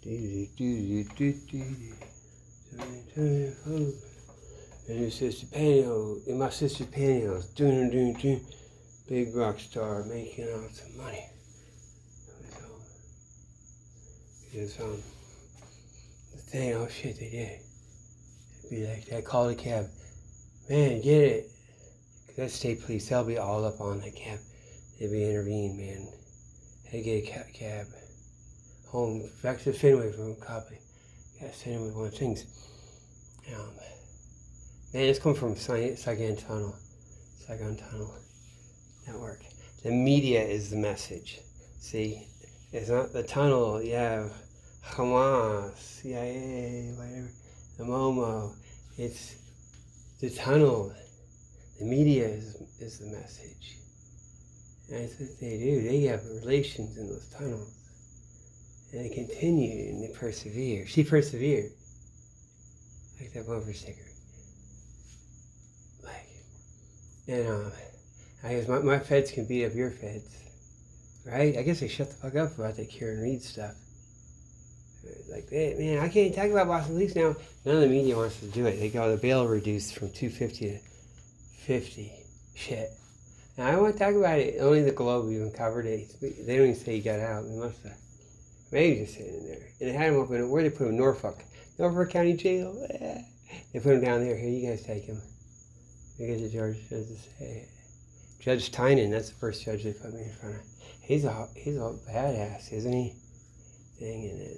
And it says the pantyhose, and my sister's pantyhose, big rock star making lots of money. Because the thing, oh shit, they did. It'd be like that, call the cab. Man, get it. Cause that state police, they'll be all up on that cab. They'd be intervened, man. Had to get a cab. Home, back to Fenway from Copley. Gotta send him with one of the things. Man, it's coming from Saigon Tunnel Network. The media is the message. See, it's not the tunnel. You have Hamas, CIA, whatever, the Momo. It's the tunnel. The media is the message. And that's what they do. They have relations in those tunnels. And they continue and they persevere. She persevered. Like that bumper sticker. And I guess my feds can beat up your feds. Right? I guess they shut the fuck up about that Karen Reed stuff. Like, hey, man, I can't talk about Boston Police now. None of the media wants to do it. They got the bail reduced from 250 to 50. Shit. Now, I want to talk about it. Only the Globe even covered it. They don't even say he got out. They must have. Maybe just sitting in there. And they had him up in, where they put him? Norfolk County Jail. They put him down there. Here, you guys take him. We get the Judge to say, Judge Tynan, that's the first judge they put me in front of. He's a badass, isn't he? Thing, and then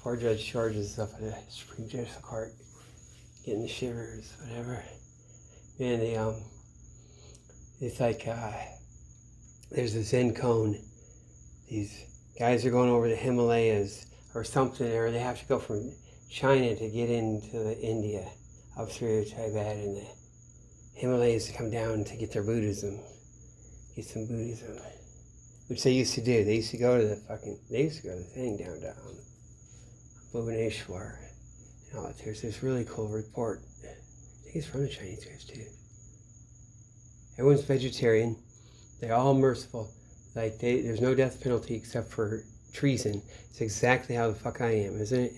poor Judge George is up at the Supreme Judicial Court, getting the shivers, whatever. Man, it's like there's a Zen cone. These guys are going over the Himalayas or something, or they have to go from China to get into India, up through Tibet and the Himalayas to come down to get their Buddhism, get some Buddhism, which they used to do. They used to go to the thing down Bhubaneswar and all that. There's this really cool report. I think it's from the Chinese guys too. Everyone's vegetarian. They're all merciful. Like there's no death penalty except for treason. It's exactly how the fuck I am, isn't it?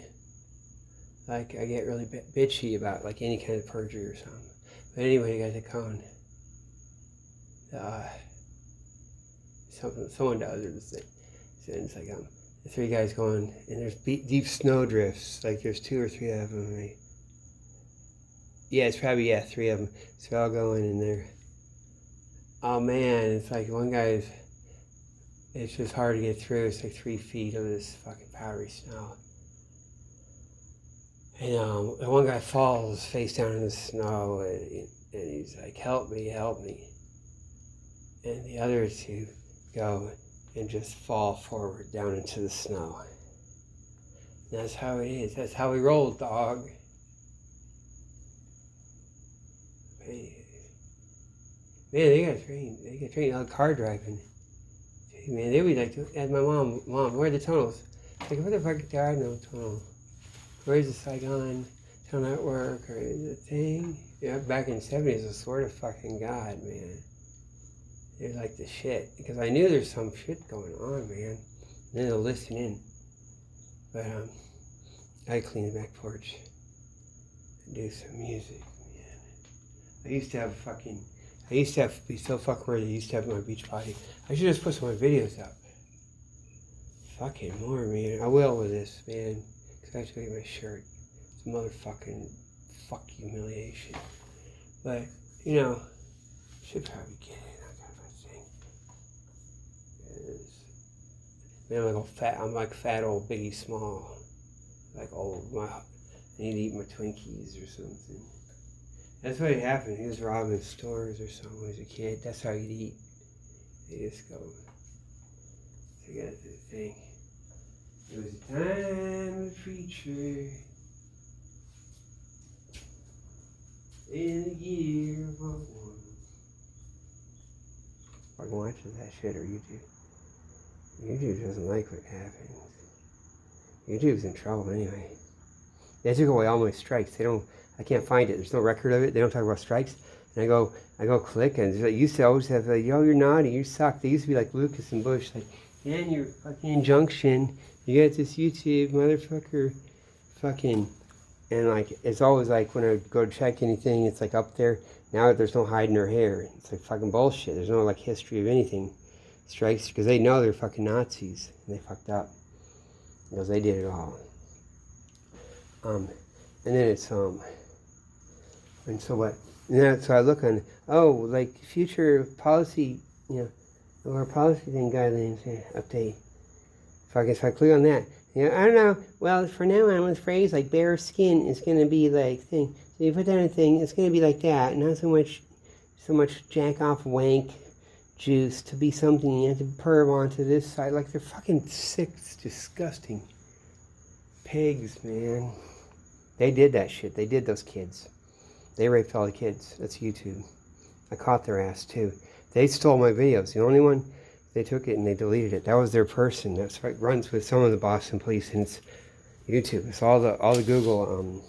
Like I get really bitchy about like any kind of perjury or something. But anyway, you got the cone. Someone does it. It's like the three guys going, and there's deep snow drifts. Like there's 2 or 3 of them. Right? Yeah, it's probably 3 of them. So they're all going in there. Oh man, it's like one guy's. It's just hard to get through. It's like 3 feet of this fucking powdery snow. And one guy falls face down in the snow, and he's like, help me. And the other 2 go and just fall forward down into the snow. And that's how it is. That's how we roll, dog. Man, they got trained. They got trained on car driving. Man, they would like to ask my mom, where are the tunnels? Like, what the fuck, there are no tunnels. Where's the Saigon Tunnel Network or the thing? Yeah, back in the 70s, I swear to fucking God, man. They're like the shit. Because I knew there's some shit going on, man. And then they'll listen in. But, I clean the back porch and do some music, man. I used to be so fuck worthy. I used to have my beach party. I should just put some of my videos up. Fucking more, man. I will with this, man. Because I have to get my shirt. It's a motherfucking fuck humiliation. But, should probably get it. That kind of thing. Man, I'm like fat old Biggie Small. Like old, I need to eat my Twinkies or something. That's what happened. He was robbing stores or something when he was a kid. That's how he'd eat. They just go to get the thing. It was a time of the preacher in the year of our one. Fucking watches that shit or YouTube. YouTube doesn't like what happens. YouTube's in trouble anyway. They took away all my strikes. I can't find it. There's no record of it. They don't talk about strikes. And I go click, and they used to always have, yo, you're naughty, you suck. They used to be like Lucas and Bush, like, and your fucking injunction. You got this YouTube motherfucker fucking, and like, it's always like when I go to check anything, it's like up there. Now there's no hiding her hair. It's like fucking bullshit. There's no like history of anything. Strikes, because they know they're fucking Nazis. And they fucked up. Because they did it all. And then it's, and so what? And so I look on, like future policy, or policy thing guidelines, update. So I click on that. I don't know. Well, for now on with phrase like bare skin is going to be like thing. So you put down a thing, it's going to be like that. Not so much jack off wank juice to be something you have to perv onto this side. Like they're fucking sick, disgusting pigs, man. They did that shit. They did those kids. They raped all the kids. That's YouTube. I caught their ass too. They stole my videos. The only one, they took it and they deleted it. That was their person. That's what runs with some of the Boston police, and it's YouTube. It's all the Google.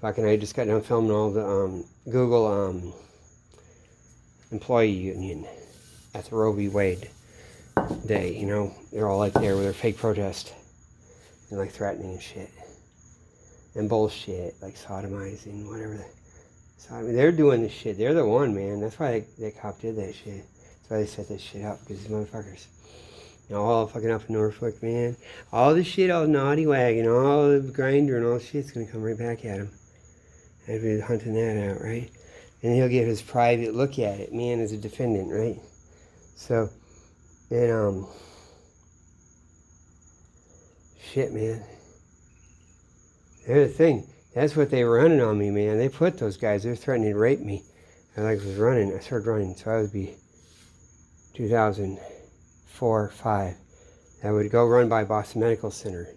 I just got done filming all the Google employee union at the Roe v. Wade day. They're all like there with their fake protest and like threatening and shit and bullshit, like sodomizing, whatever. They're doing this shit. They're the one, man. That's why that cop did that shit. That's why they set this shit up, because these motherfuckers, all fucking up in Norfolk, man. All this shit, all the naughty wagon, all the grinder and all the shit's gonna come right back at him. I'd be hunting that out, right? And he'll get his private look at it, man, as a defendant, right? So, and, shit, man. They're the thing. That's what they were running on me, man. They put those guys, they're threatening to rape me. I was running, I started running, so I would be 2004, 5. I would go run by Boston Medical Center,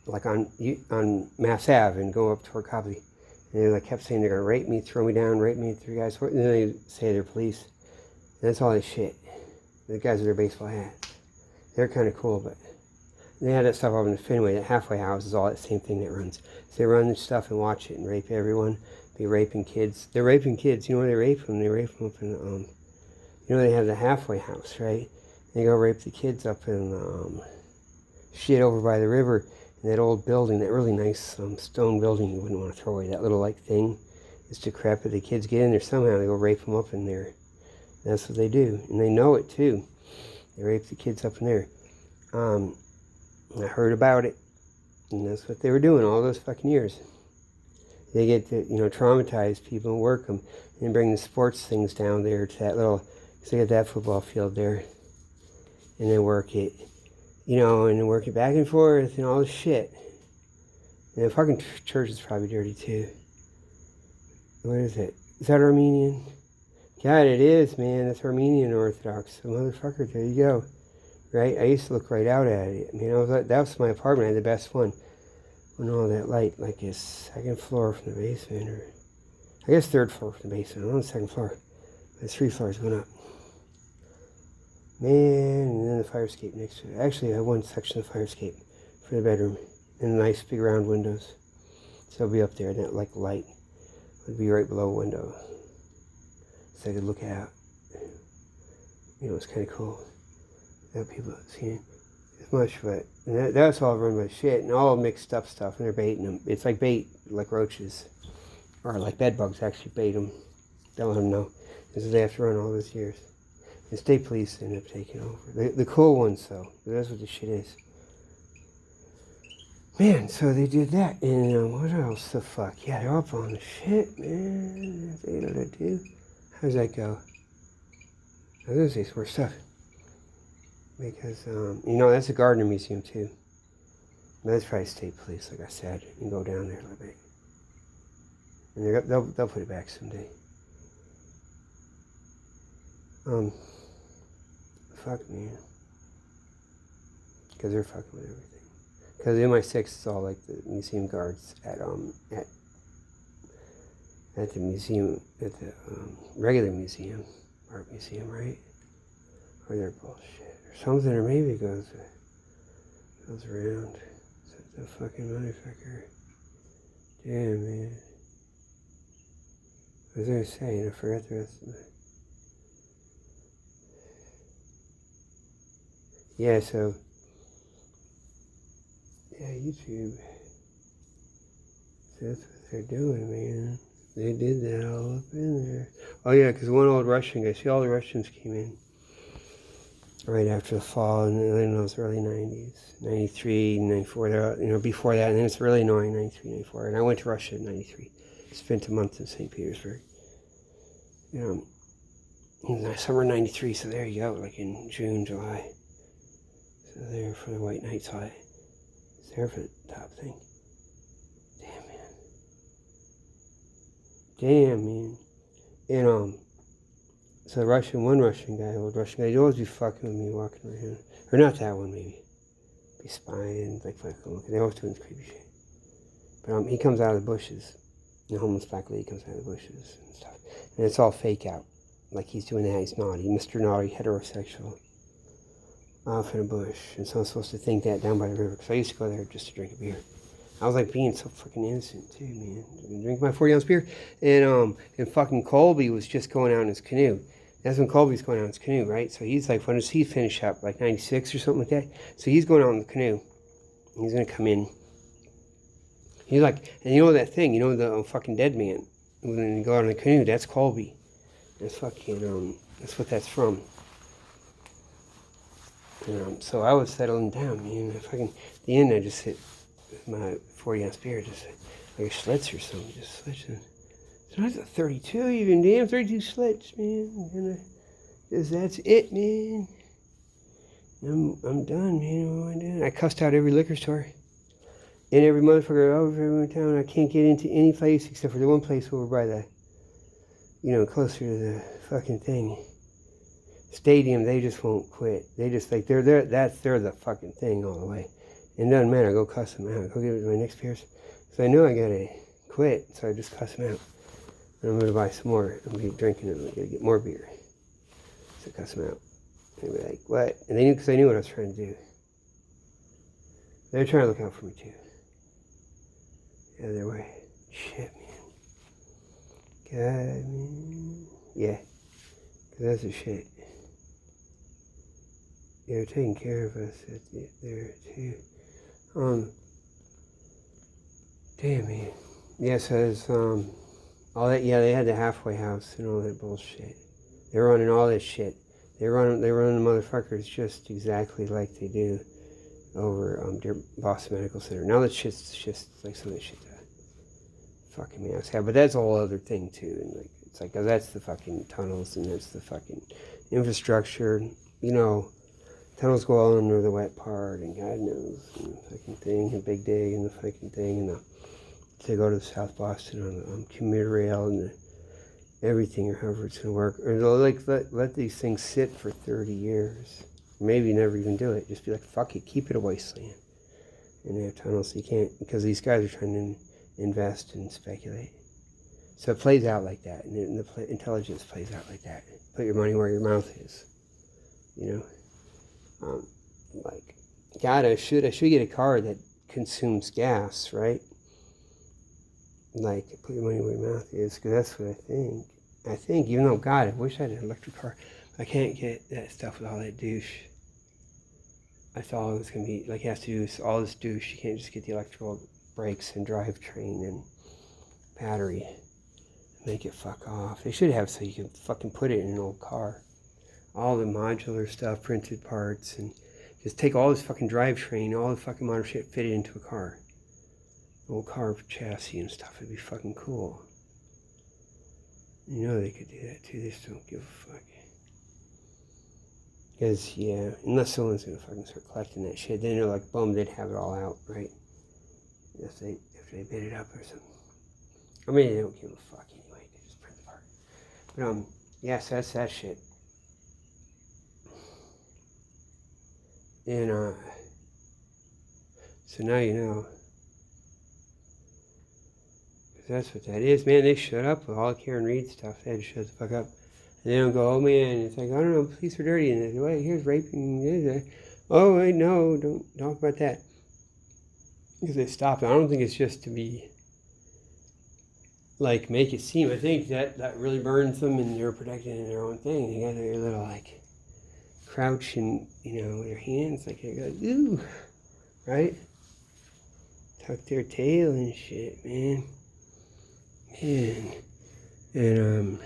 like on Mass Ave, and go up toward Copley. And they kept saying they're going to rape me, throw me down, rape me, 3 guys. And then they say they're police. And that's all this shit. The guys with their baseball hats. They're kind of cool, but they had that stuff up in the Fenway. That halfway house is all that same thing that runs. So they run this stuff and watch it and rape everyone. Be raping kids. They're raping kids. You know where they rape them? They rape them up in, they have the halfway house, right? They go rape the kids up in shit over by the river. And that old building, that really nice stone building you wouldn't want to throw away. That little thing is decrepit. The kids get in there somehow. They go rape them up in there. And that's what they do. And they know it too. They rape the kids up in there. I heard about it. And that's what they were doing all those fucking years. They get to, traumatize people and work them. And bring the sports things down there to that little, because they got that football field there. And then work it. And then work it back and forth and all this shit. And the fucking church is probably dirty too. What is it? Is that Armenian? God, it is, man. That's Armenian Orthodox. So motherfucker, there you go. Right? I used to look right out at it. That was my apartment. I had the best one. When all that light, like a second floor from the basement, or I guess 3rd floor from the basement. I'm on the 2nd floor. There's 3 floors going up. Man, and then the fire escape next to it. Actually, I have one section of fire escape for the bedroom. And nice big round windows. So it'll be up there, and that light would be right below a window. So I could look out. It's kind of cool. That people have seen it as much, but that's all run by shit, and all mixed up stuff, and they're baiting them. It's like bait, like roaches. Or like bed bugs actually bait them. Don't let them know. This is they have to run all those years. The state police end up taking over. The cool ones, though. That's what this shit is. Man, so they did that. And what else the fuck? Yeah, they're up on the shit, man. That's what they do. How's that go? I was going to say some more stuff. Because, that's a Gardner Museum, too. That's probably state police, like I said. You can go down there a little bit. And they'll put it back someday. Fuck, man. Because they're fucking with everything. Because in my 6, it's all like the museum guards at the museum, at the regular museum, art museum, right? Or they're bullshit or something, or maybe it goes around. The fucking motherfucker. Damn, man. What was I saying? I forgot the rest of it. yeah, so, yeah, YouTube. So that's what they're doing, man. They did that all up in there. Oh, yeah, because one old Russian guy, see, all the Russians came in right after the fall, and then it was early 90s, 93, 94, before that, and then it's really annoying, 93, 94. And I went to Russia in 93, spent a month in St. Petersburg. In summer 93, so there you go, like in June, July. So there for the White Night, so I was there for the top thing. Damn, man. And, so one Russian guy, old Russian guy, he'd always be fucking with me walking around. Or not that one, maybe. Be spying, like fucking looking. They always doing creepy shit. But he comes out of the bushes. The homeless black lady comes out of the bushes and stuff. And it's all fake out. Like he's doing that, he's naughty. Mr. Naughty, heterosexual. Off in a bush. And so I'm supposed to think that down by the river. Because I used to go there just to drink a beer. I was like being so fucking innocent too, man. Drink my 40-ounce beer. And fucking Colby was just going out in his canoe. That's when Colby's going out in his canoe, right? So he's like, when does he finish up? Like 96 or something like that? So he's going out in the canoe. He's going to come in. He's like, and you know that thing, the fucking dead man. When you go out in the canoe, that's Colby. That's fucking, that's what that's from. So I was settling down, man. At the end, I just hit my 40-ounce beer, just like a Schlitz or something, just switching. So I was at 32 even, damn, 32 Schlitz, man. That's it, man. I'm done, man. What am I doing? I cussed out every liquor store. And every motherfucker over in town. I can't get into any place except for the one place over by the, closer to the fucking thing. Stadium, they just won't quit. They just like, they're the fucking thing all the way. And it doesn't matter, I go cuss them out. Go give it to my next Pierce. So I know I gotta quit, so I just cuss them out. And I'm gonna buy some more. I'm gonna be drinking it. I'm gonna get more beer. So cuss them out. And they'd be like, what? And because they knew what I was trying to do. They were trying to look out for me too. Yeah, they were. Shit, man. God, man. Yeah. Because that's the shit. They're taking care of us there too. Damn, man. Yeah, so there's, all that, yeah, they had the halfway house and all that bullshit. They're running all this shit. They run the motherfuckers just exactly like they do over Dear Boston Medical Center. Now that shit's just like some of that shit fucking me out. But that's a whole other thing too. And like it's like, that's the fucking tunnels and that's the fucking infrastructure. Tunnels go all under the wet part and God knows and the fucking thing and Big Dig and the fucking thing and to go to South Boston on the commuter rail and everything or however it's going to work. Or they'll like let these things sit for 30 years. Maybe never even do it. Just be like, fuck it, keep it a wasteland. And they have tunnels so you can't, because these guys are trying to invest and speculate. So it plays out like that, and the intelligence plays out like that. Put your money where your mouth is, like, God, I should get a car that consumes gas, right? Like, put your money where your mouth is, because that's what I think. Even though, God, I wish I had an electric car. I can't get that stuff with all that douche. I thought it was going to be, like, it has to do with all this douche. You can't just get the electrical brakes and drivetrain and battery. Make it fuck off. They should have so you can fucking put it in an old car. All the modular stuff, printed parts, and just take all this fucking drivetrain, all the fucking modern shit, fit it into a car. Old car chassis and stuff. It'd be fucking cool. They could do that too. They just don't give a fuck. Because, yeah, unless someone's going to fucking start collecting that shit, then they're like, boom, they'd have it all out, right? If they bid it up or something. I mean, they don't give a fuck anyway. They just print the part. But, yeah, so that's that shit. And, so now you know. Because that's what that is. Man, they shut up with all the Karen Reed stuff. They had to shut the fuck up. And they don't go, oh man, it's like, I don't know, police are dirty. And they go, wait, here's raping. Oh, wait, no, don't talk about that. Because they stop it. I don't think it's just to be, like, make it seem. I think that really burns them and they're protected in their own thing. They got their little, like, crouch and, their hands like they go, ooh, right? Tuck their tail and shit, man. And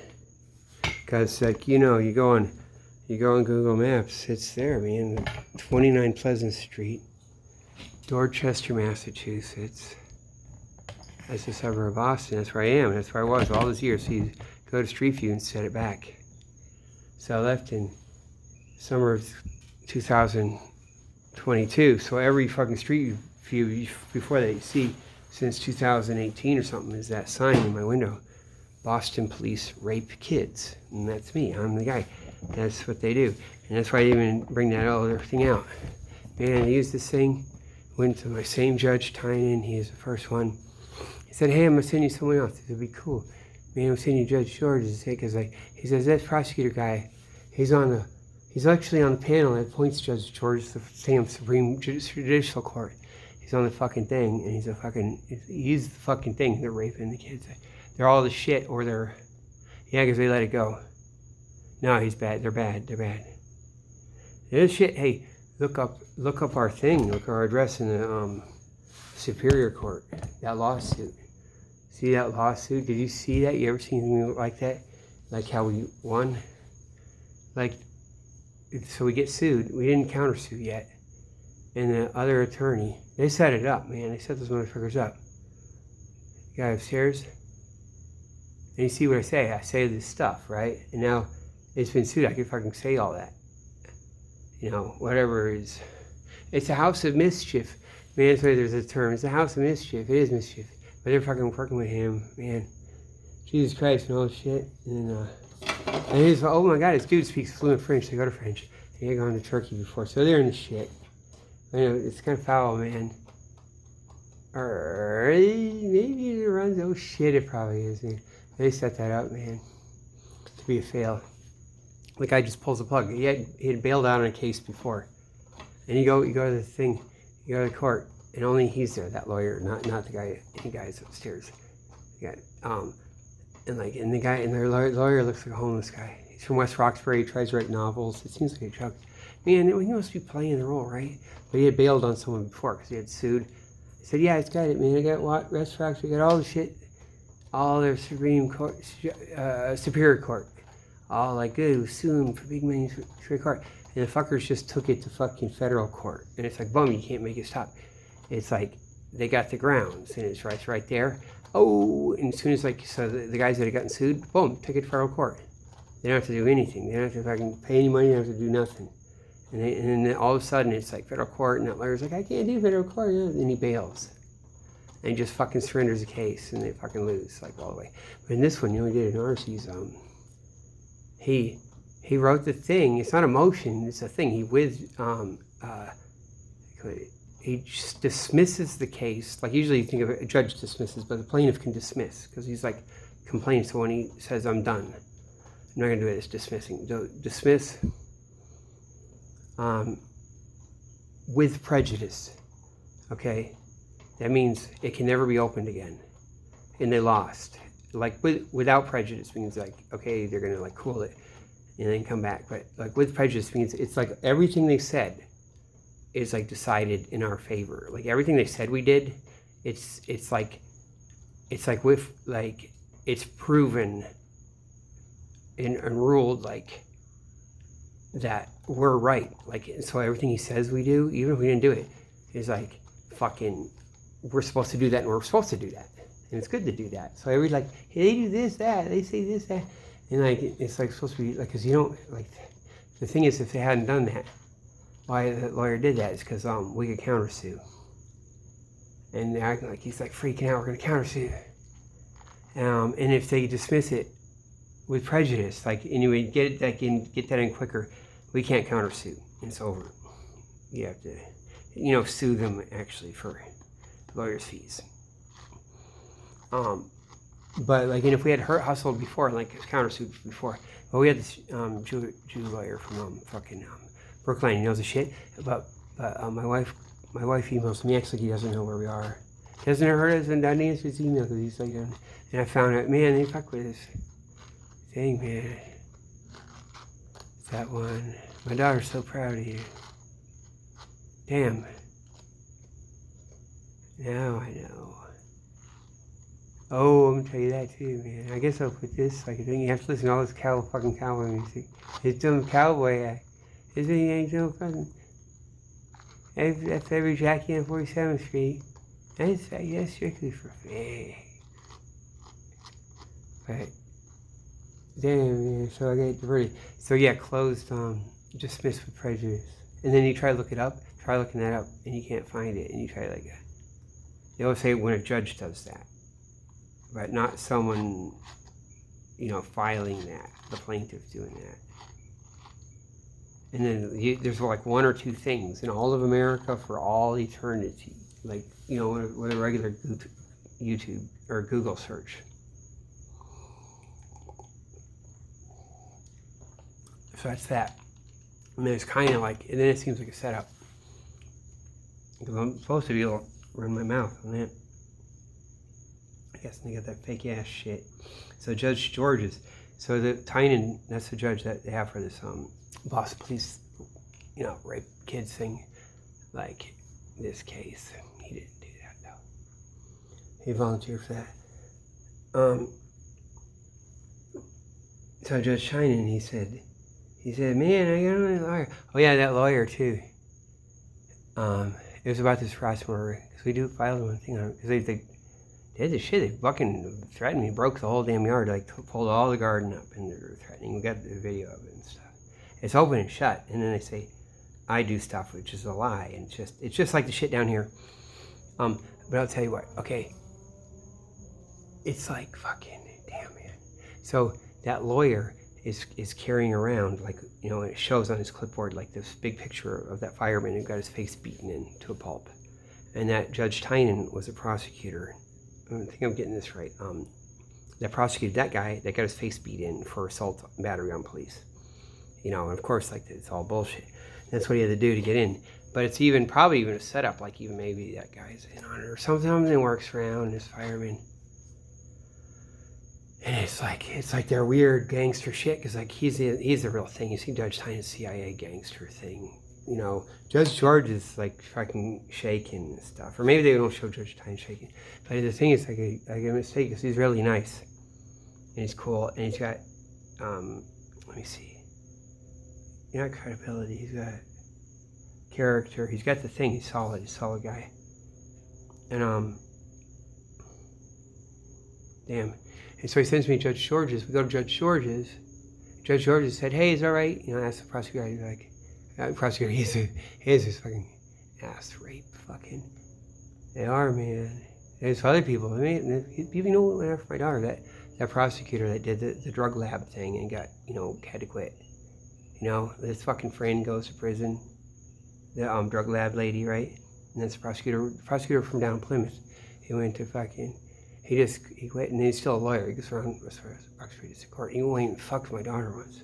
God's like, you go on Google Maps, it's there, man. 29 Pleasant Street, Dorchester, Massachusetts. That's a suburb of Boston. That's where I am. That's where I was all those years. So you go to Street View and set it back. So I left in summer of 2022. So every fucking Street View before that you see since 2018 or something is that sign in my window. Boston police rape kids. And that's me. I'm the guy. That's what they do. And that's why I even bring that other thing out. Man, I used this thing. Went to my same judge, Tynan. He is the first one. He said, hey, I'm going to send you someone else. It'll be cool. Man, I'm sending you Judge George. Because he says, that prosecutor guy, he's actually on the panel that appoints Judge George, the same Supreme Judicial Court. He's on the fucking thing, and he's the fucking thing. They're raping the kids. They're all the shit, or they're, because they let it go. No, he's bad. They're bad. There's shit. Hey, look up our thing. Look our address in the Superior Court. That lawsuit. See that lawsuit? Did you see that? You ever seen anything like that? Like how we won? So we get sued. We didn't countersue yet. And the other attorney, they set it up, man. They set those motherfuckers up. The guy upstairs. And you see what I say? I say this stuff, right? And now it's been sued. I can fucking say all that. Whatever is. It's a house of mischief. Man, that's why there's a term. It's a house of mischief. It is mischief. But they're fucking working with him, man. Jesus Christ and all this shit. And he's, oh my God, this dude speaks fluent French. They go to French. He had gone to Turkey before. So they're in the shit. It's kind of foul, man. Or maybe it runs. Oh shit, it probably is, man. They set that up, man, to be a fail. The guy just pulls the plug. He had bailed out on a case before. And you go to the thing, you go to the court, and only he's there, that lawyer, not the guy, any guys upstairs. And the lawyer looks like a homeless guy. He's from West Roxbury, he tries to write novels. It seems like a joke. Man, he must be playing the role, right? But he had bailed on someone before because he had sued. He said, yeah, it's got it, man. I got West Roxbury, I got all the shit, all their Supreme Court, Superior Court. All like, good, suing for big money, Superior Court. And the fuckers just took it to fucking federal court. And it's like, boom, you can't make it stop. It's like, they got the grounds, and it's right there. Oh, and as soon as, so the guys that had gotten sued, boom, took it to federal court. They don't have to do anything. They don't have to fucking pay any money. They don't have to do nothing. And then all of a sudden, it's like federal court, and that lawyer's like, I can't do federal court. And he bails. And he just fucking surrenders the case, and they fucking lose, all the way. But in this one, he did in ours, he wrote the thing. It's not a motion, it's a thing. He just dismisses the case. Usually you think of a judge dismisses, but the plaintiff can dismiss because he's complaining. So when he says, I'm done, I'm not going to do it, it's dismissing. Dismiss with prejudice, okay? That means it can never be opened again. And they lost. Without prejudice means okay, they're going to cool it and then come back. But with prejudice means it's everything they said is decided in our favor. Everything they said we did, it's proven and ruled that we're right. So everything he says we do, even if we didn't do it, is fucking, we're supposed to do that, and we're supposed to do that. And it's good to do that. So hey, they do this, that, they say this, that. And it's supposed to be, because you don't, the thing is, if they hadn't done that, why the lawyer did that is because we could countersue. And they're acting like he's freaking out, we're going to countersue. And if they dismiss it with prejudice, anyway, get that in quicker, we can't countersue. It's over. You have to, sue them actually for lawyer's fees. But and if we had hustled before, countersued before, but we had this Jew lawyer from Brookline. He knows the shit. But my wife emails me. Actually, he doesn't know where we are. He hasn't heard us and doesn't answer his email because he's and I found out, man, they fuck with this thing, man. It's that one. My daughter's so proud of you. Damn. Now I know. Oh, I'm gonna tell you that too, man. I guess I'll put this like a thing. You have to listen to all this fucking cowboy music. It's some cowboy act. This thing ain't no fucking. That's every Jackie on 47th Street. That's strictly for fake. But damn, man. So I get diverted. So yeah, closed. Dismissed with prejudice. And then you try to look it up. Try looking that up, and you can't find it. And you try like. They always say when a judge does that, but not someone, filing that. The plaintiff doing that. And then there's like one or two things in all of America for all eternity, like, with a regular YouTube or Google search. So that's that. And then it's kind of like, and then it seems like a setup. Because I'm supposed to be able to run my mouth on that. I guess they got that fake ass shit. So Judge George's, so the Tynan, that's the judge that they have for this Boston police, rape kids thing, like this case. He didn't do that though. He volunteered for that. So Judge Tynan, he said, man, I got a lawyer. Oh yeah, that lawyer too. It was about this Ross murder, because we do file one thing on it, because they did the shit. They fucking threatened me, broke the whole damn yard, like pulled all the garden up, and they're threatening. We got the video of it and stuff. It's open and shut, and then they say I do stuff, which is a lie, and it's just like the shit down here. But I'll tell you what, okay, it's like fucking damn, man. So that lawyer is carrying around, like, it shows on his clipboard like this big picture of that fireman who got his face beaten into a pulp, and that Judge Tynan was a prosecutor. I think I'm getting this right. That prosecuted that guy that got his face beat in for assault and battery on police. And of course, like, it's all bullshit. That's what he had to do to get in. But it's probably even a setup, like even maybe that guy's in on it or something works around this fireman. And it's like their weird gangster shit, because like he's the real thing. You see Judge Tynan's CIA gangster thing. Judge George is like fucking shaking and stuff. Or maybe they don't show Judge Tynan shaking. But the thing is, like a mistake, because he's really nice. And he's cool. And he's got, let me see. Not credibility, he's got character. He's got the thing, he's solid. He's a solid guy. And, damn. And so he sends me to Judge George's. We go to Judge George's. Judge George's said, hey, is that right? Asked the prosecutor. He's like, prosecutor, he is this fucking ass rape fucking. They are, man. There's other people. People know what went after my daughter. That prosecutor that did the drug lab thing and got, had to quit. This fucking friend goes to prison. The drug lab lady, right? And that's the prosecutor from down in Plymouth. He went to fucking. He quit, and he's still a lawyer. He goes around as far as Oxford District Court. He won't even fuck my daughter once.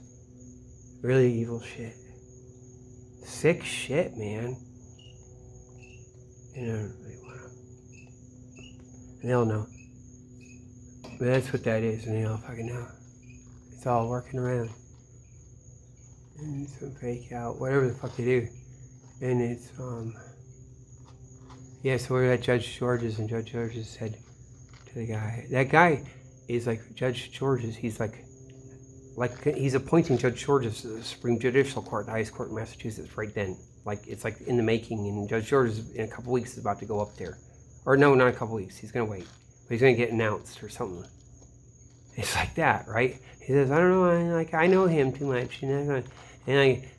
Really evil shit. Sick shit, man. And I don't really want to. And they'll know. But that's what that is, and they all fucking know. It's all working around. And some fake out, whatever the fuck they do. And it's, yeah, so we're at Judge George's, and Judge George's said to the guy, that guy is like Judge George's, he's like he's appointing Judge George's to the Supreme Judicial Court, the highest court in Massachusetts right then. Like, it's like in the making, and Judge George's in a couple weeks is about to go up there. Or no, not a couple weeks, he's gonna wait. But he's gonna get announced or something. It's like that, right? He says, I don't know, I know him too much,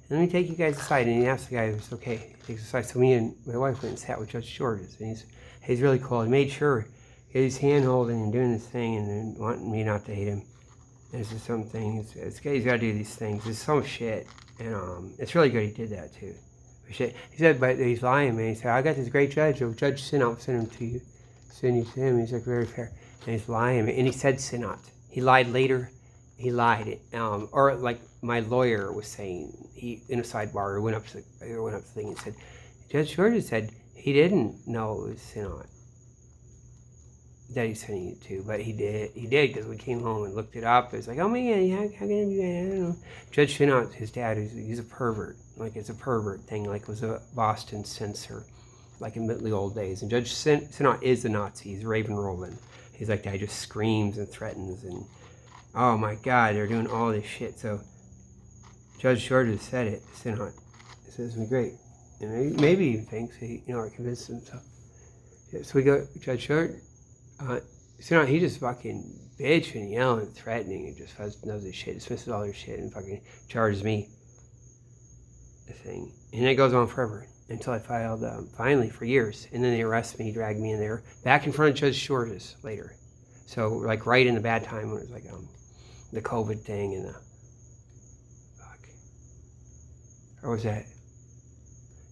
let me take you guys aside. And he asked the guy if it's okay. He takes us aside. So me and my wife went and sat with Judge George's, and he's really cool. He made sure he's hand holding and doing this thing and wanting me not to hate him. This is something. He's got to do these things. It's some shit, and it's really good he did that too. Shit. He said, but he's lying, man. He said, I got this great judge. Judge Sinot sent him to you. Send you to him. He's like very fair, and he's lying. And he said Sinot. He lied later. He lied. Or like my lawyer was saying, he in a sidebar went up to the thing and said, Judge George said he didn't know it was Sinot. Daddy's sending it to, but he did because we came home and looked it up. It's like, oh man, how can I do that? I don't know. Judge Sinot, his dad, he's a pervert. Like, it's a pervert thing. Like, was a Boston censor, like in the old days. And Judge Sinot is a Nazi. He's Raven Roland. He's like that. He just screams and threatens, and oh my God, they're doing all this shit. So Judge Short has said it. Sinot says to me, great, and maybe he thinks he, or convinced himself. Yeah, so we go, Judge Short. He just fucking bitching and yelling and threatening and just knows his shit, dismisses all their shit and fucking charges me the thing. And it goes on forever until I filed, finally, for years. And then they arrest me, drag me in there, back in front of Judge Short's later. So, like, right in the bad time when it was like the COVID thing and the, fuck. Or was that?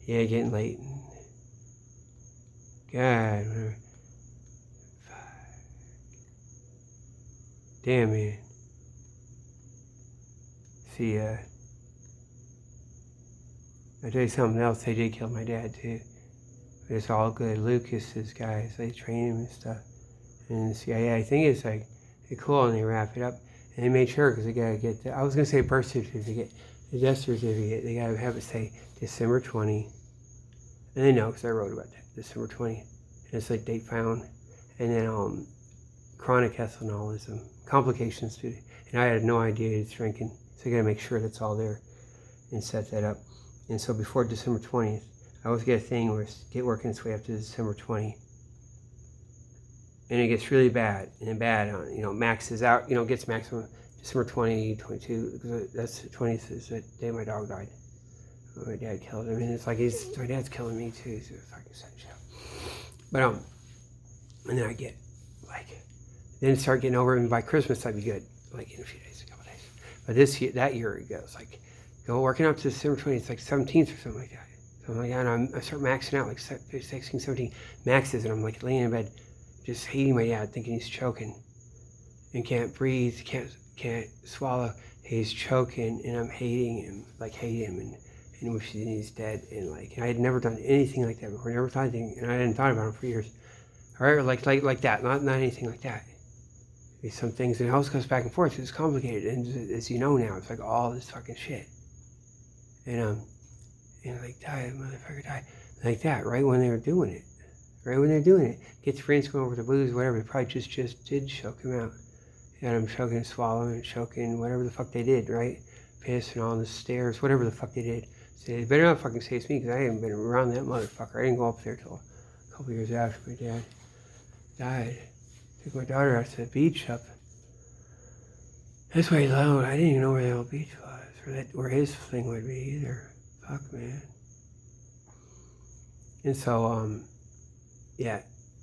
Yeah, getting late. God, whatever. Damn, man. See, I'll tell you something else. They did kill my dad, too. But it's all good. Lucas's guys, they train him and stuff. And the CIA, I think it's like, they're cool, and they wrap it up. And they made sure, because they got to get, I was going to say birth certificate, the death certificate, they got to have it say December 20. And they know, because I wrote about that, December 20. And it's like date found. And then, chronic ethanol complications to it. And I had no idea he's drinking. So I got to make sure that's all there and set that up. And so before December 20th, I always get a thing where it's get working its way up to December 20. And it gets really bad. And then bad, maxes out, gets maximum December 20, 22. Because that's the 20th is the day my dog died. My dad killed him. And it's like, my dad's killing me too. So fucking sad shit. But, and then I get, then start getting over it, and by Christmas I'd be good, like in a few days, a couple days. But that year it goes, like, go working up to December 20th, it's like 17th or something like that. So I'm like, I start maxing out, like 16, 17 maxes, and I'm like laying in bed, just hating my dad, thinking he's choking, and can't breathe, can't swallow, he's choking, and I'm hating him, and wishing he's dead, and I had never done anything like that before, never thought anything, and I hadn't thought about him for years. All right, like that, not anything like that. Some things, and it always goes back and forth. It's complicated, and as you know now, it's like all this fucking shit. And like, die, motherfucker, die, like that. Right when they were doing it, gets friends going over the booze, whatever. They probably just did choke him out. Got him choking, swallowing, choking, whatever the fuck they did, right? Pissing on the stairs, whatever the fuck they did. So they better not fucking say it's me, because I haven't been around that motherfucker. I didn't go up there till a couple years after my dad died. Took my daughter out to the beach up this way alone. I didn't even know where the old beach was, or where his thing would be either. Fuck, man. And so, yeah,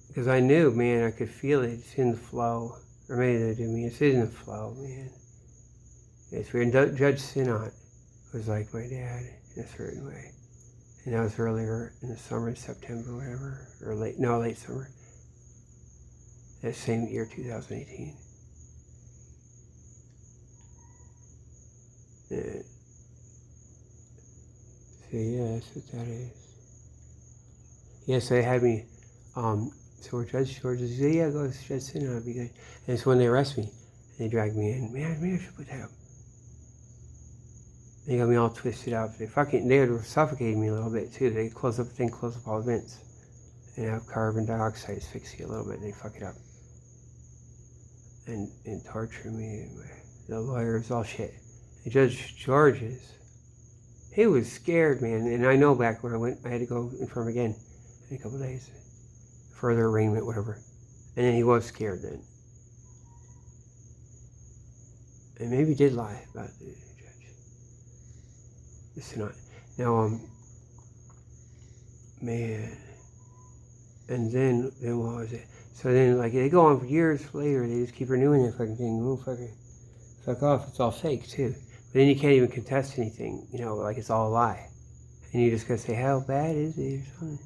because I knew, man, I could feel it. It's in the flow. Or maybe they did me. It's in the flow, man. It's weird. And Judge Sinot was like my dad in a certain way. And that was earlier in the summer, September, whatever, or late summer. That same year, 2018. Yeah. So yeah, that's what that is. Yeah, so they had me, so we're Judge George said, yeah, go to Judge Sinot, it'll be good. And it's when they arrest me, and they drag me in. Man, maybe I should put that up. They got me all twisted up. They were suffocating me a little bit too. They close up all the vents. And have carbon dioxide asphyxia a little bit, they fuck it up. And torture me, and the lawyers, all shit. And Judge George's, he was scared, man. And I know back when I went, I had to go in front of him again in a couple of days. Further arraignment, whatever. And then he was scared then. And maybe did lie about the judge. It's not. Now, man. And then what was it? So then, they go on for years later. They just keep renewing that fucking thing. Oh, fuck off. It's all fake, too. But then you can't even contest anything. It's all a lie. And you just gotta say, how bad is it? Or something.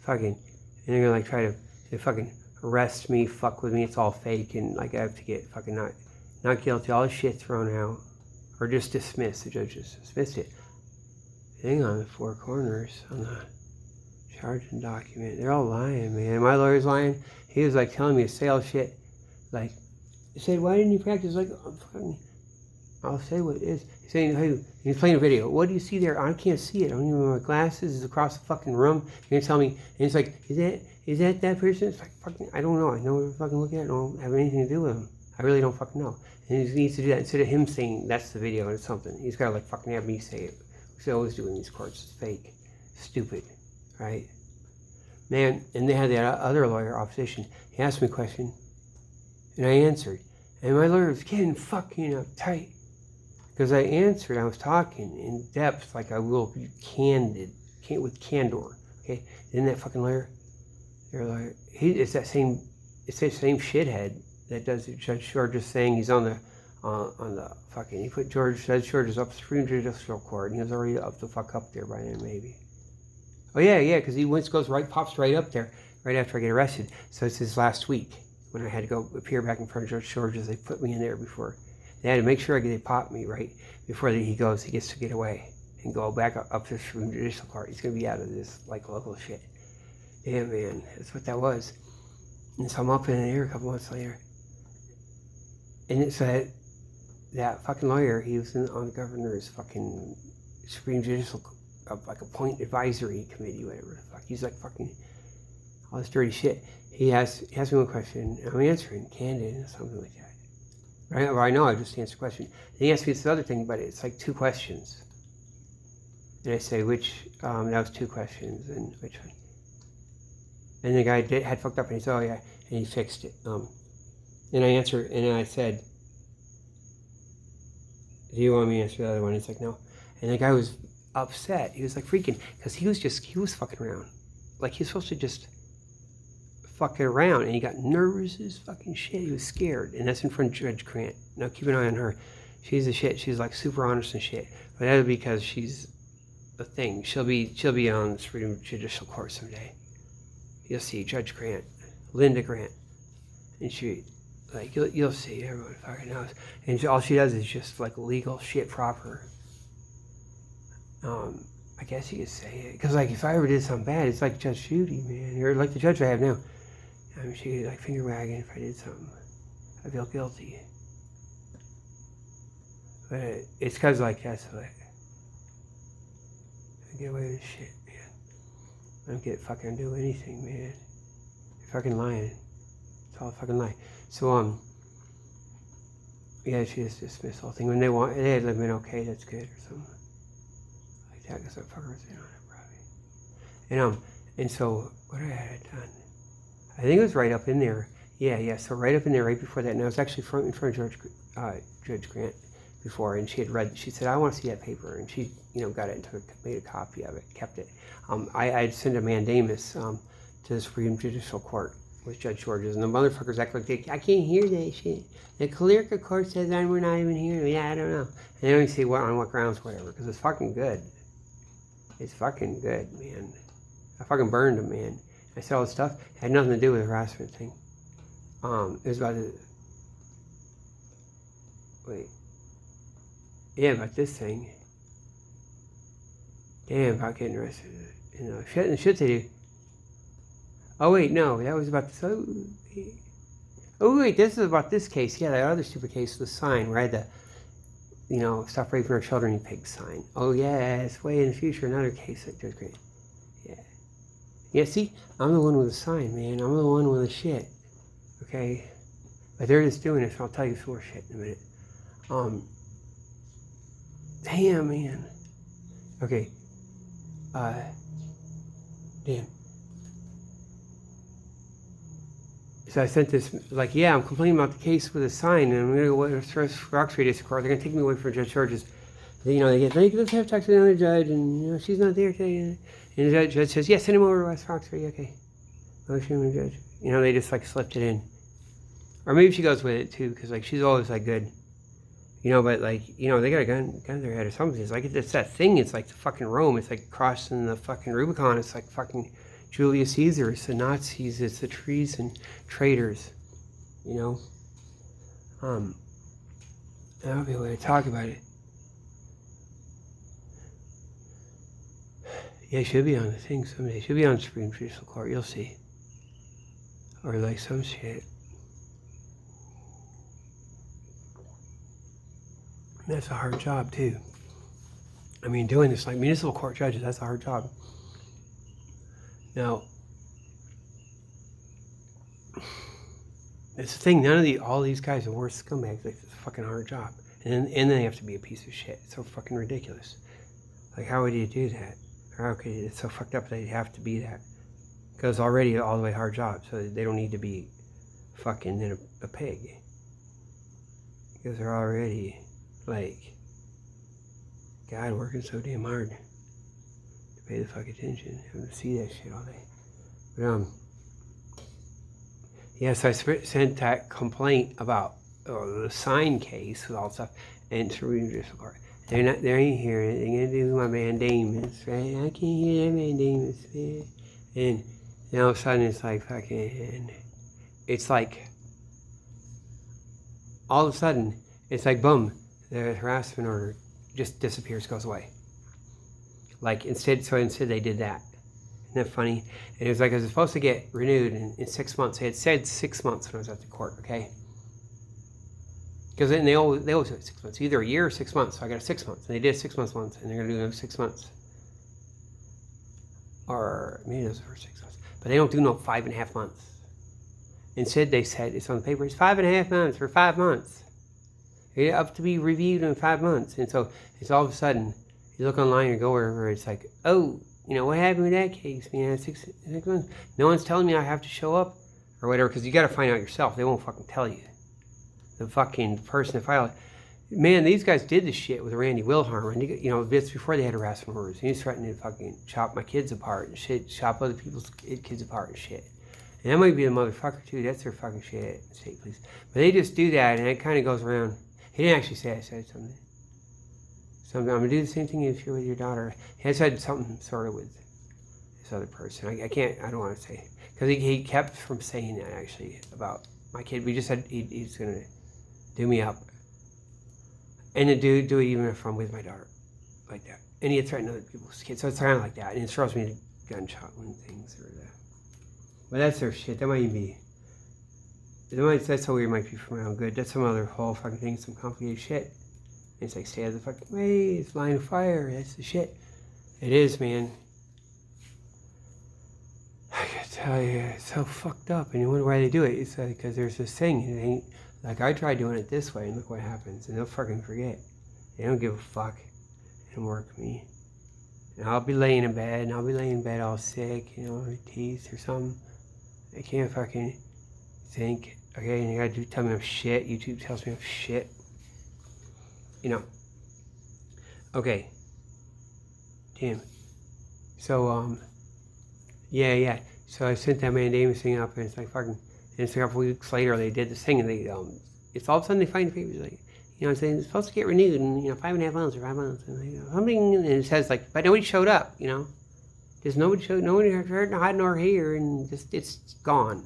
Fucking. And they're gonna, try to fucking arrest me, fuck with me. It's all fake. And, I have to get fucking not guilty. All this shit thrown out. Or just dismissed. The judge just dismissed it. Thing on the four corners on the Charging document. They're all lying, man. My lawyer's lying. He was like telling me to say all shit. Like, he said, why didn't you practice? Like, I'll say what it is. He's saying, hey, he's playing a video. What do you see there? I can't see it. I don't even know my glasses. It's across the fucking room. You're gonna tell me, and it's like, is that person? It's like, fucking, I don't know. I know what to fucking look at it. I don't have anything to do with him. I really don't fucking know. And he needs to do that instead of him saying that's the video and it's something. He's gotta like fucking have me say it. Which they always do in these courts. It's fake. Stupid. Right? Man, and they had that other lawyer, opposition. He asked me a question, and I answered. And my lawyer was getting fucking uptight. Because I answered, I was talking in depth, like I will be candid, with candor. Okay? Isn't that fucking lawyer? They're like, it's that same shithead that does it. Judge George is saying he's on the fucking, he put Judge George is up Supreme Judicial Court, and he was already up the fuck up there by then, maybe. Oh yeah, because he pops right up there, right after I get arrested. So it's his last week, when I had to go appear back in front of Judge George's. They put me in there before. They had to make sure they popped me right before he gets to get away and go back up to the Supreme Judicial Court. He's going to be out of this, like, local shit. Damn, man, that's what that was. And so I'm up in there a couple months later. And it said that fucking lawyer, he was on the governor's fucking Supreme Judicial, like, appoint advisory committee, whatever the fuck. He's like fucking all this dirty shit. He asked me one question, and I'm answering, candid, or something like that. Right? Well, I know I just answered the question. And he asked me this other thing, but it's like 2 questions. And I say, that was 2 questions, and which one? And the guy had fucked up, and he said, oh yeah, and he fixed it. And I answered, and I said, do you want me to answer the other one? He's like, no. And the guy was upset. He was like freaking, because he was fucking around. Like, he was supposed to just fucking around, and he got nervous as fucking shit. He was scared, and that's in front of Judge Grant. Now keep an eye on her. She's a shit. She's like super honest and shit. But that's because she's a thing. She'll be on the Supreme Judicial Court someday. You'll see Judge Grant, Linda Grant, and she, like, you'll see. Everyone fucking knows. And all she does is just like legal shit proper. I guess you could say it, because like if I ever did something bad, it's like Judge Judy, man, or like the judge I have now. I mean, she could like finger wagging if I did something. I feel guilty. But it's because like that's what I get away with this shit, man. I don't get fucking do anything, man. You're fucking lying. It's all a fucking lie. So yeah, she just dismissed the whole thing. When they had been okay, that's good or something like that, because that fucker was in on it probably. And so what I had done, I think it was right up in there. Yeah. So right up in there, right before that, and I was actually in front of Judge Grant before, and she said, I want to see that paper, and she, got it and made a copy of it, kept it. I'd send a mandamus to the Supreme Judicial Court with Judge George's, and the motherfuckers act like I can't hear that shit. The clerical court says we're not even hearing it. Yeah, I don't know. And they don't even say on what grounds, whatever, because it's fucking good. It's fucking good, man. I fucking burned him, man. I said all this stuff. It had nothing to do with the harassment thing. It was about about this thing. Damn, about getting arrested. Shit they do. Oh wait, no, that was about this. Oh wait, this is about this case. Yeah, that other stupid case, the sign where I had the, stop raping our children, you pig sign. Oh yeah, it's way in the future, another case that Judge Grant. Yeah, see, I'm the one with the sign, man. I'm the one with the shit. Okay? But they're just doing it, so I'll tell you some more shit in a minute. Damn, man. Okay. Damn. So I sent this, like, yeah, I'm complaining about the case with a sign, and I'm going to go to Roxbury District Court. They're going to take me away from Judge George's. Let's have talk to another judge, and, she's not there today. And the judge says, yeah, send him over to West Roxbury, okay. Motion, Judge. They just, like, slipped it in. Or maybe she goes with it, too, because, like, she's always, like, good. But, like, they got a gun to their head or something. It's like, it's that thing. It's like the fucking Rome. It's like crossing the fucking Rubicon. It's like fucking Julius Caesar. It's the Nazis. It's the treason traitors. That'll be a way to talk about it. Yeah, she'll be on the thing someday. She'll be on Supreme Judicial Court. You'll see. Or like some shit. That's a hard job too. I mean, doing this like municipal court judges, that's a hard job. Now, it's the thing. All these guys are worse scumbags. Like, it's a fucking hard job, and then they have to be a piece of shit. It's so fucking ridiculous. Like, how would you do that? Or okay, it's so fucked up that you have to be that. Because already all the way hard job, so they don't need to be fucking a pig. Because they're already like, God, working so damn hard to pay the fuck attention, having to see that shit all day. But yeah, so I sent that complaint about the sign case with all the stuff, and to Judicial Court. They ain't hearing it. They're gonna do my mandamus, right? I can't hear that mandamus, man. And then all of a sudden it's like fucking, it's like, all of a sudden it's like boom, the harassment order just disappears, goes away. Like instead they did that. Isn't that funny? And it was like, I was supposed to get renewed in 6 months. They had said 6 months when I was at the court, okay? Because then they always do 6 months, either a year or 6 months. So I got a 6 months, and they did 6 months once, and they're gonna do another 6 months, or maybe it was for 6 months, but they don't do no 5.5 months. Instead, they said it's on the paper. It's 5.5 months for 5 months. It's up to be reviewed in 5 months, and so it's all of a sudden you look online or go wherever, it's like, oh, you know, what happened with that case? Man, 6 months. No one's telling me I have to show up or whatever, because you got to find out yourself. They won't fucking tell you. The fucking person that filed it. Man, these guys did this shit with Randy Wilharm. And, you know, bits before they had harassment orders. He was threatening to fucking chop my kids apart and shit, chop other people's kids apart and shit. And that might be the motherfucker too. That's their fucking shit. State police. But they just do that, and it kind of goes around. He didn't actually say I said something. I'm gonna do the same thing if you're with your daughter. He said something sort of with this other person. I don't want to say, because he kept from saying that actually about my kid. We just said he's gonna do me up, and to do it even if I'm with my daughter, like that. And he had threatened other people's kids, so it's kind of like that. And it throws me to gunshot wound things or that. But that's their shit. That might even be. That's so weird. It might be for my own good. That's some other whole fucking thing. Some complicated shit. It's like, stay out of the fucking way. It's line of fire. That's the shit. It is, man. I gotta tell you, it's so fucked up. And you wonder why they do it. It's because there's this thing. It ain't like, I tried doing it this way, and look what happens. And they'll fucking forget. They don't give a fuck. And work me. And I'll be laying in bed, all sick, you know, with teeth or something. They can't fucking think. Okay, and you gotta tell me I'm shit. YouTube tells me I'm shit. You know. Okay. Damn. So, yeah. So I sent that mandamus thing up, and it's like fucking, and it's a couple weeks later, they did this thing, and they, it's all of a sudden they find the papers, like, you know, saying it's supposed to get renewed in, you know, 5.5 months or 5 months, and like, something, and it says like, but nobody showed up, you know. Just nobody heard nor here, and just, it's gone.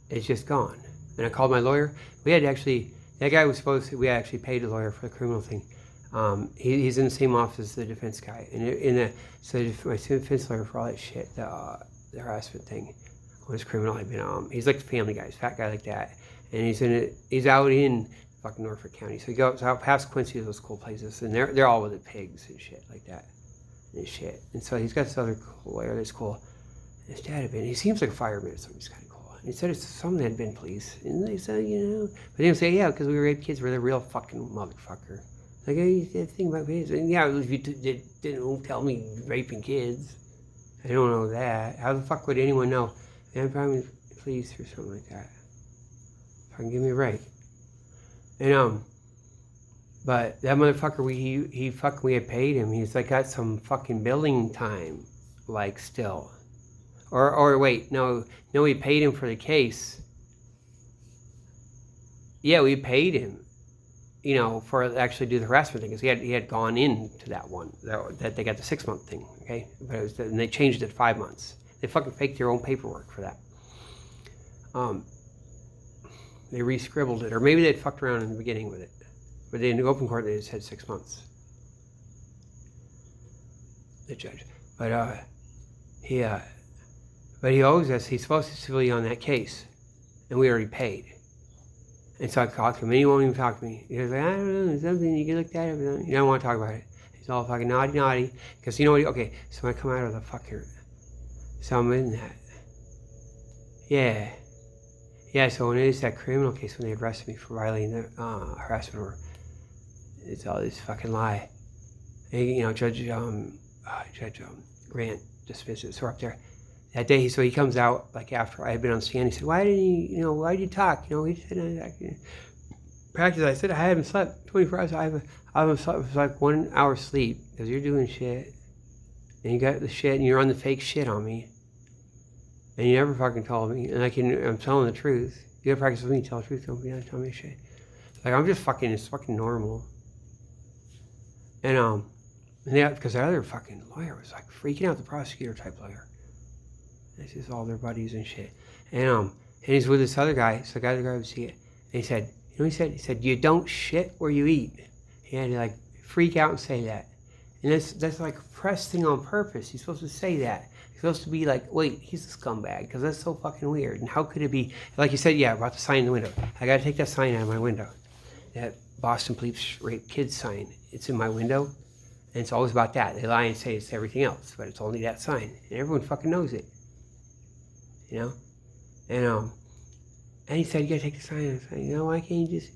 It's just gone. And I called my lawyer. We had actually, that guy was supposed to, we actually paid a lawyer for the criminal thing. He's in the same office as the defense guy. And so my defense lawyer for all that shit, the harassment thing was criminal. He's like the family guy, he's a fat guy like that. And he's out in fucking Norfolk County. So he goes out past Quincy to those cool places, and they're all with the pigs and shit like that. And shit. And so he's got this other lawyer that's cool. And his dad had been, he seems like a fireman or something, he's kind of cool. And he said it's something that had been police. And they said, you know, but they didn't say, yeah, because we raped kids, we're the real fucking motherfucker. Like, hey, you said thing about kids. And yeah, if you didn't tell me raping kids, I don't know that. How the fuck would anyone know? I'm probably police or something like that. Fucking give me a break. And but that motherfucker, we had paid him. He's like got some fucking billing time, like still, or wait, no, we paid him for the case. Yeah, we paid him, you know, for actually do the harassment thing, because he had gone into that one that they got the 6 month thing, okay, but it was, and they changed it to 5 months. They fucking faked their own paperwork for that. They re-scribbled it, or maybe they'd fucked around in the beginning with it. But in the open court, they just had 6 months. the judge. But he owes us. He's supposed to still be on that case, and we already paid. And so I talked to him, and he won't even talk to me. He was like, I don't know, there's something you can look at it. You don't want to talk about it. He's all fucking naughty. Because you know what? Okay, so when I come out of the fucking, so I'm in that. Yeah. So when it is that criminal case, when they arrested me for violating the harassment order, it's all this fucking lie. And, Judge Grant dismissed it. So we're up there. That day, so he comes out, like, after I had been on stand, he said, why did you talk? He said, I practice. I said, I haven't slept 24 hours. I haven't slept. It was like 1 hour sleep, because you're doing shit. And you got the shit, and you're on the fake shit on me. And you never fucking told me. And I'm telling the truth. You gotta practice with me, tell the truth, don't be on tell me shit. Like, I'm just fucking, it's fucking normal. And, yeah, because the other fucking lawyer was, like, freaking out, the prosecutor type lawyer. This is all their buddies and shit. And he's with this other guy, so the guy would see it. And he said, he said, you don't shit where you eat. He had to, like, freak out and say that. And that's like a press thing on purpose. He's supposed to say that. He's supposed to be like, wait, he's a scumbag, because that's so fucking weird. And how could it be, like you said, yeah, about the sign in the window. I gotta take that sign out of my window. That Boston Police Rape Kids sign. It's in my window, and it's always about that. They lie and say it's everything else, but it's only that sign. And everyone fucking knows it. And he said, you gotta take the sign. I was like, why can't you just,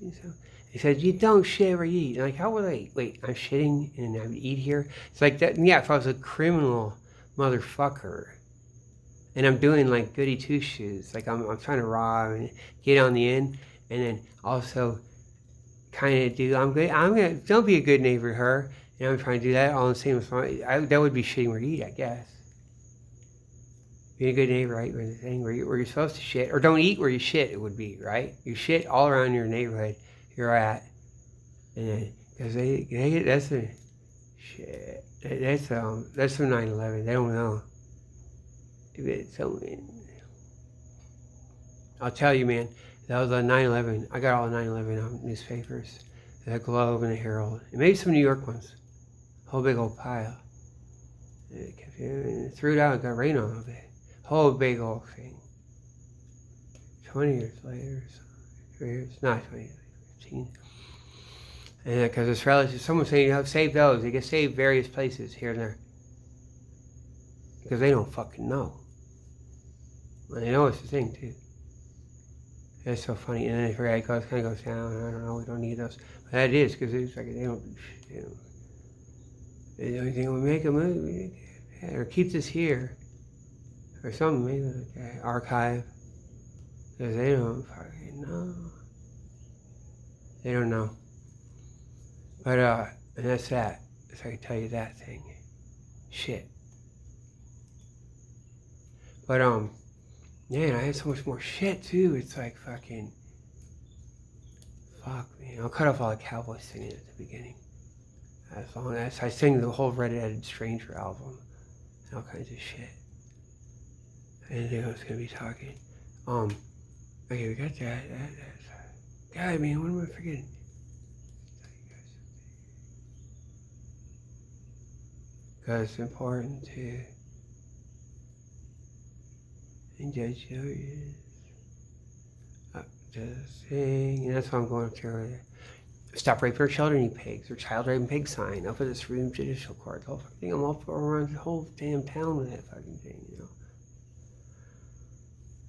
he said, you don't shit or eat. And like, how would I, wait, I'm shitting and I would eat here? It's like that, yeah, if I was a criminal motherfucker, and I'm doing like goody two shoes, like I'm trying to rob and get on the end, and then also kind of do, I'm gonna, don't be a good neighbor to her, and I'm trying to do that all in the same time. That would be shitting where you eat, I guess. Being a good neighbor, right? Where you're supposed to shit, or don't eat where you shit. It would be right. You shit all around your neighborhood you're at, and then because that's a shit. That's from 9/11. They don't know. I'll tell you, man. That was on 9/11. I got all the 9/11 newspapers, the Globe and the Herald, and maybe some New York ones. Whole big old pile. Threw it out and got rain on it. Whole big old thing. 20 years later, 3 years, not 20, 15. And because it's relative, someone's saying, save those. They get saved various places here and there. Because they don't fucking know. And they know it's the thing, too. It's so funny. And then they forget it kind of goes down. I don't know, we don't need those. But that is, because it's like, they don't. The only thing we make a movie, or keep this here. Or something, maybe like archive, because they don't fucking know. They don't know. But, and that's that. So I can tell you that thing. Shit. But, man, I had so much more shit, too. It's like fucking, fuck, man. I'll cut off all the cowboy singing at the beginning. As long as I sing the whole Red-Headed Stranger album. And all kinds of shit. I didn't think I was going to be talking. Okay, we got that. God, man, what am I forgetting? Because it's important to judge yours up to the thing. And that's why I'm going up to stop raping our children, you pigs, or child raping pig sign up at the Supreme Judicial Court. The whole fucking thing. I'm all around the whole damn town with that fucking thing,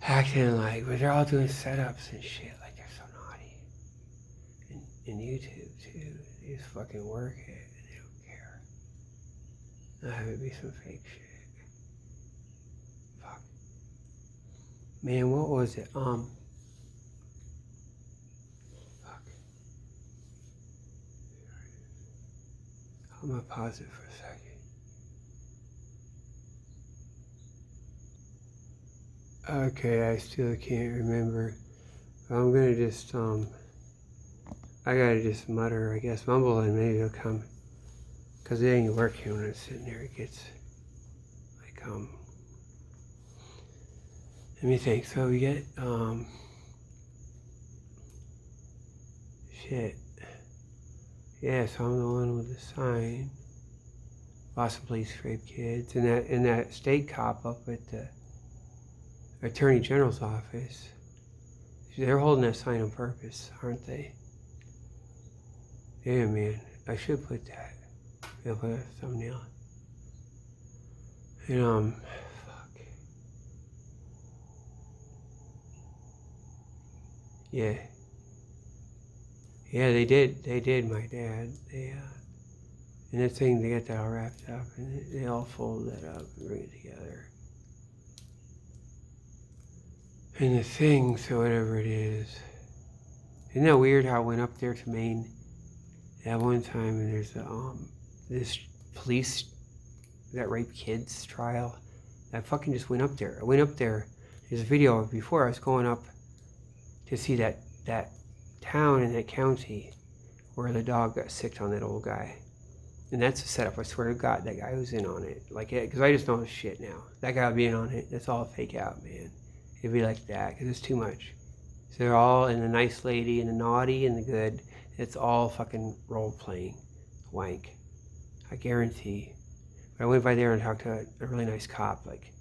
Acting like, but they're all doing setups and shit, like they're so naughty. And YouTube, too. They just fucking work it, and they don't care. Now have it be some fake shit. Fuck. Man, what was it? Fuck. I'm gonna pause it for a second. Okay, I still can't remember. I'm gonna just, I gotta just mutter, I guess, mumble, and maybe it'll come. Because it ain't working when I'm sitting there. It gets, like, let me think. So we get, shit. Yeah, so I'm the one with the sign. Boston police rape kids, and that state cop up at the Attorney General's office. They're holding that sign on purpose, aren't they? Yeah, man. I should put that. I'll put a thumbnail. And fuck. Yeah. Yeah, they did, my dad. And that thing, they got that all wrapped up, and they all fold that up and bring it together. And the thing, so whatever it is. Isn't that weird how it went up there to Maine at one time, and there's this police that raped kids trial. I fucking just went up there. I went up there. There's a video before I was going up to see that town in that county where the dog got sicked on that old guy. And that's a setup. I swear to God, that guy was in on it. Like, because I just know this shit now. That guy being on it, that's all fake out, man. It'd be like that, because it's too much. So they're all in the nice lady and the naughty and the good. It's all fucking role-playing. Wank. I guarantee. But I went by there and talked to a really nice cop. Like,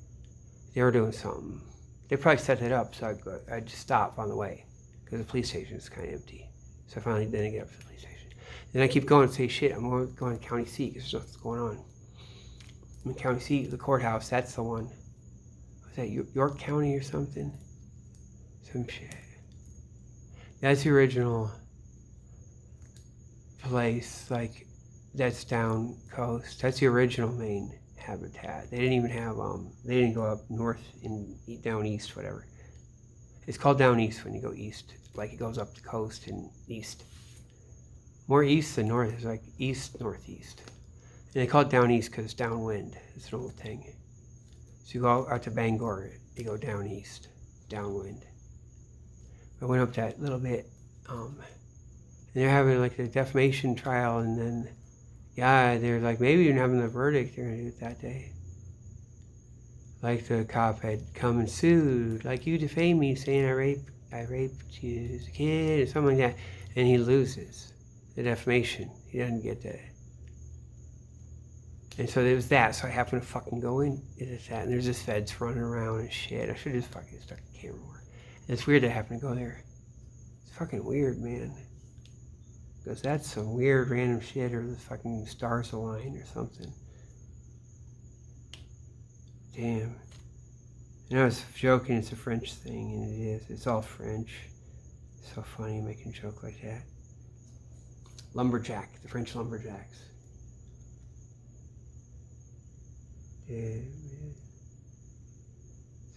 they were doing something. They probably set it up, so I'd just stop on the way. Because the police station is kind of empty. So I finally didn't get up to the police station. Then I keep going and say, shit, I'm going to county seat because there's nothing going on. I'm in county seat, the courthouse, that's the one. Was that York County or something? Some shit. That's the original place, like, that's down coast. That's the original Maine habitat. They didn't even have, they didn't go up north and down east, whatever. It's called down east when you go east. Like, it goes up the coast and east. More east than north. It's like east, northeast. And they call it down east because it's downwind. It's an old thing. So you go out to Bangor, you go down east, downwind. I went up that little bit. And they're having like the defamation trial, and then, yeah, they're like, maybe you're having the verdict they're going to do it that day. Like the cop had come and sued, like, you defamed me saying I raped you as a kid or something like that. And he loses the defamation. He doesn't get that. And so there was that. So I happened to fucking go in into that. And there's just feds running around and shit. I should have just fucking stuck the camera more. And it's weird that I happened to go there. It's fucking weird, man. Because that's some weird random shit, or the fucking stars align or something. Damn. And I was joking, it's a French thing, and it is. It's all French. So funny making a joke like that. Lumberjack, the French lumberjacks. Yeah, man.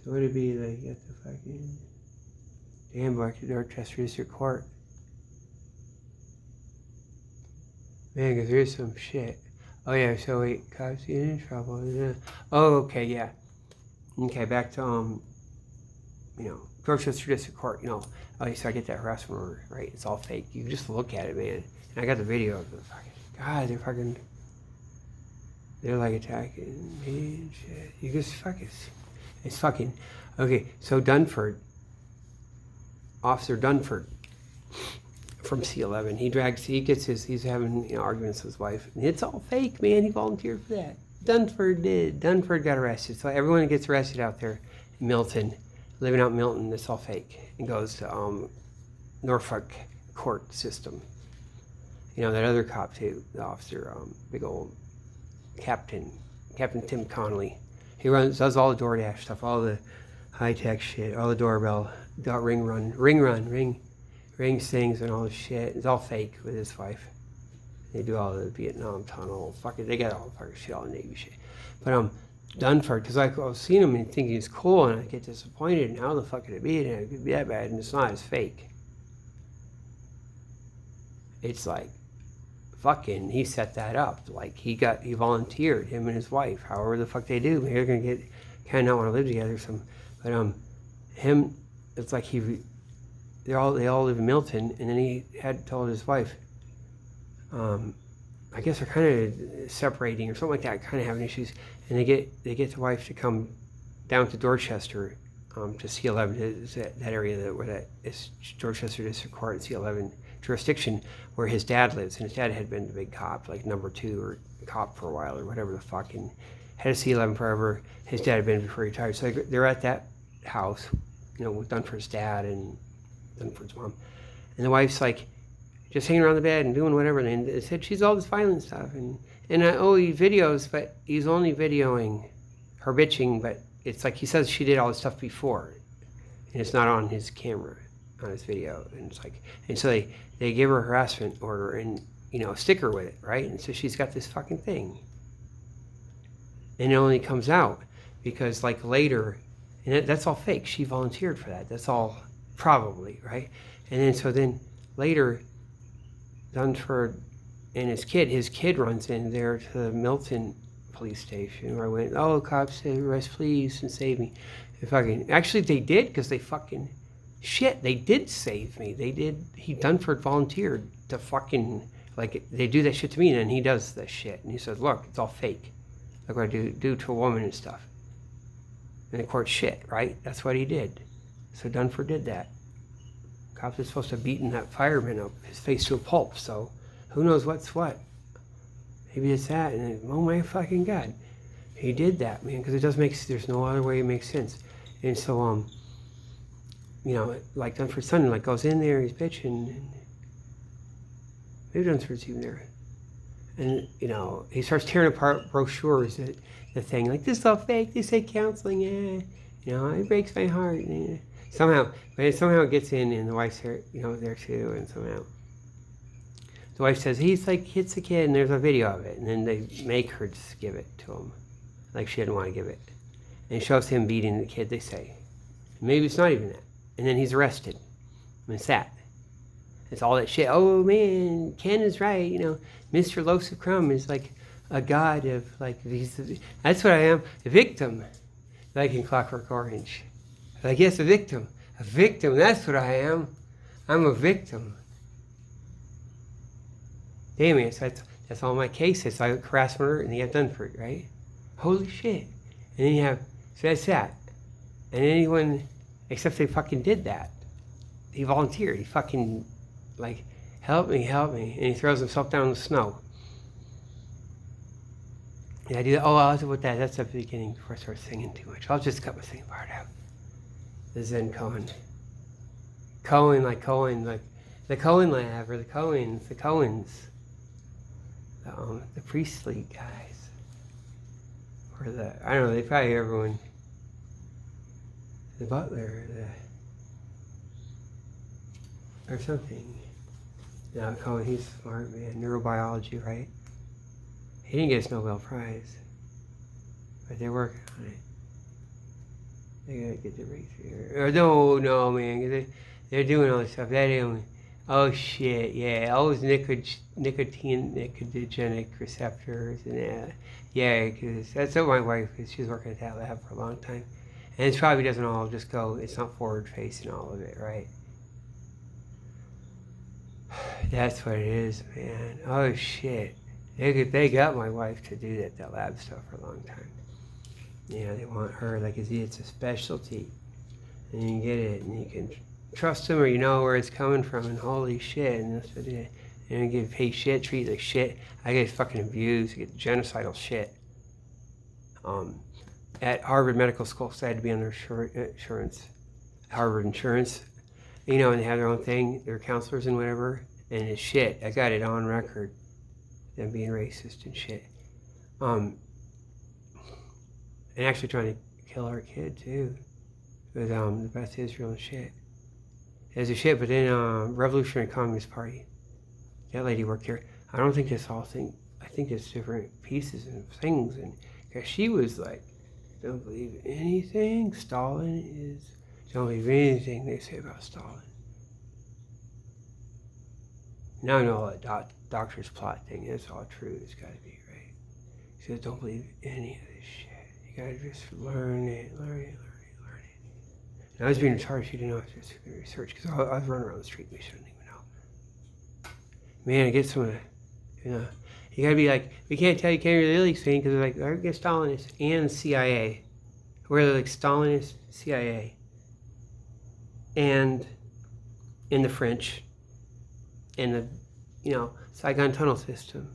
So what would it be like at the fucking damn back to Dorchester District Court? Man, because there's some shit. Oh yeah, so wait, cops getting in trouble. Oh, okay, yeah. Okay, back to Dorchester District Court, oh, so I get that harassment order, right? It's all fake. You can just look at it, man. And I got the video of the fucking, God, they're like attacking me and shit. You just it's fucking, okay, so Officer Dunford from C11, he's having arguments with his wife, and it's all fake, man. He volunteered for that. Dunford got arrested. So everyone that gets arrested out there in Milton, living out in Milton, it's all fake. And goes to Norfolk court system. That other cop too, the officer, big old Captain Tim Connolly. He does all the DoorDash stuff, all the high-tech shit, all the doorbell, ring things and all this shit. It's all fake with his wife. They do all the Vietnam tunnel, they got all the fucking shit, all the Navy shit. But Dunford, because I was seeing him and thinking he's cool, and I get disappointed, and how the fuck could it be? And it could be that bad, and it's not, it's fake. It's like, fucking, he set that up. Like, he volunteered, him and his wife, however the fuck they do. Maybe they're gonna get, kind of not want to live together, but him, it's like they all live in Milton, and then he had told his wife, I guess they're kind of separating or something like that, kind of having issues, and they get the wife to come down to Dorchester, to C11, that area where that is Dorchester District Court, C11 jurisdiction, where his dad lives, and his dad had been the big cop, like number 2 or cop for a while or whatever the fuck, and had a C11 forever. His dad had been before he retired. So they're at that house, with Dunford's dad and Dunford's mom. And the wife's like just hanging around the bed and doing whatever. And they said she's all this violent stuff. And he videos, but he's only videoing her bitching, but it's like he says she did all this stuff before. And it's not on his camera, on his video. And it's like, and so they give her a harassment order and, a sticker with it, right? And so she's got this fucking thing. And it only comes out because like later, and that's all fake. She volunteered for that. That's all probably, right? And then so then later, Dunford and his kid runs in there to the Milton police station where I went, oh, cops say arrest please and save me. Actually they did, because they fucking they did save me. Dunford volunteered to fucking, like, they do that shit to me, and then he does this shit. And he says, look, it's all fake. Like what I do to a woman and stuff. And the court shit, right? That's what he did. So Dunford did that. Cops are supposed to have beaten that fireman up, his face to a pulp, so who knows what's what. Maybe it's that, and oh my fucking God. He did that, man, because there's no other way it makes sense. And so, like Dunford's son, like, goes in there, he's bitching, and maybe Dunford's even there. And, he starts tearing apart brochures, the thing, like, this is all fake, they say counseling, it breaks my heart, Somehow it gets in, and the wife's there, there too, and somehow the wife says, he's like, hits the kid, and there's a video of it, and then they make her just give it to him, like she didn't want to give it. And it shows him beating the kid, they say. Maybe it's not even that. And then he's arrested. And it's that. It's all that shit. Oh, man, Ken is right, Mr. Losif Crumb is like a god of, like, that's what I am, a victim, like in Clockwork Orange. Like, yes, a victim, that's what I am. I'm a victim. Damn it, so that's all my cases. I have harassment and you have Dunford, right? Holy shit. And then you have, so that's that. And anyone, except they fucking did that. He volunteered. He fucking, like, help me. And he throws himself down in the snow. Yeah, I do that. Oh, I'll do with that. That's at the beginning before I start singing too much. I'll just cut my singing part out. The Zen Cohen, like the Cohen lab, or the Cohens, the Priestley guys, or I don't know, they probably everyone, the Butler, or something. No, Cohen, he's smart, man, neurobiology, right? He didn't get his Nobel Prize, but they're working on it. They gotta get the breakthrough. Or no, man. They're doing all this stuff. Oh shit, yeah. All those nicotinic receptors and that. Yeah, because that's what my wife, because she's working at that lab for a long time. And it probably doesn't all just go, it's not forward facing all of it, right? That's what it is, man. Oh shit. They got my wife to do that lab stuff for a long time. Yeah, they want her, like, it's a specialty. And you can get it, and you can trust them, or you know where it's coming from, and holy shit, and that's what it is. And you get paid shit, treated like shit. I get fucking abused, I get genocidal shit. At Harvard Medical School, so I had to be on their insurance, Harvard insurance, and they have their own thing, their counselors and whatever, and it's shit. I got it on record, them being racist and shit. And actually trying to kill our kid too, with the Beth Israel and shit. There's a shit, but then Revolutionary Communist Party, that lady worked here. I don't think this whole thing. I think it's different pieces and things, and cause she was like, don't believe anything Stalin is. Don't believe anything they say about Stalin. Now I know all that doctor's plot thing. It's all true. It's got to be right. She says, don't believe any of this shit. You gotta just learn it. And I was being retarded. She didn't know I was just doing research, because I was running around the street. We shouldn't even know. Man, I get some of that. You gotta be like, we can't tell you can't really thing, because they're like, they're against Stalinists and CIA. Where they're like Stalinist, CIA, and in the French, and the Saigon tunnel system,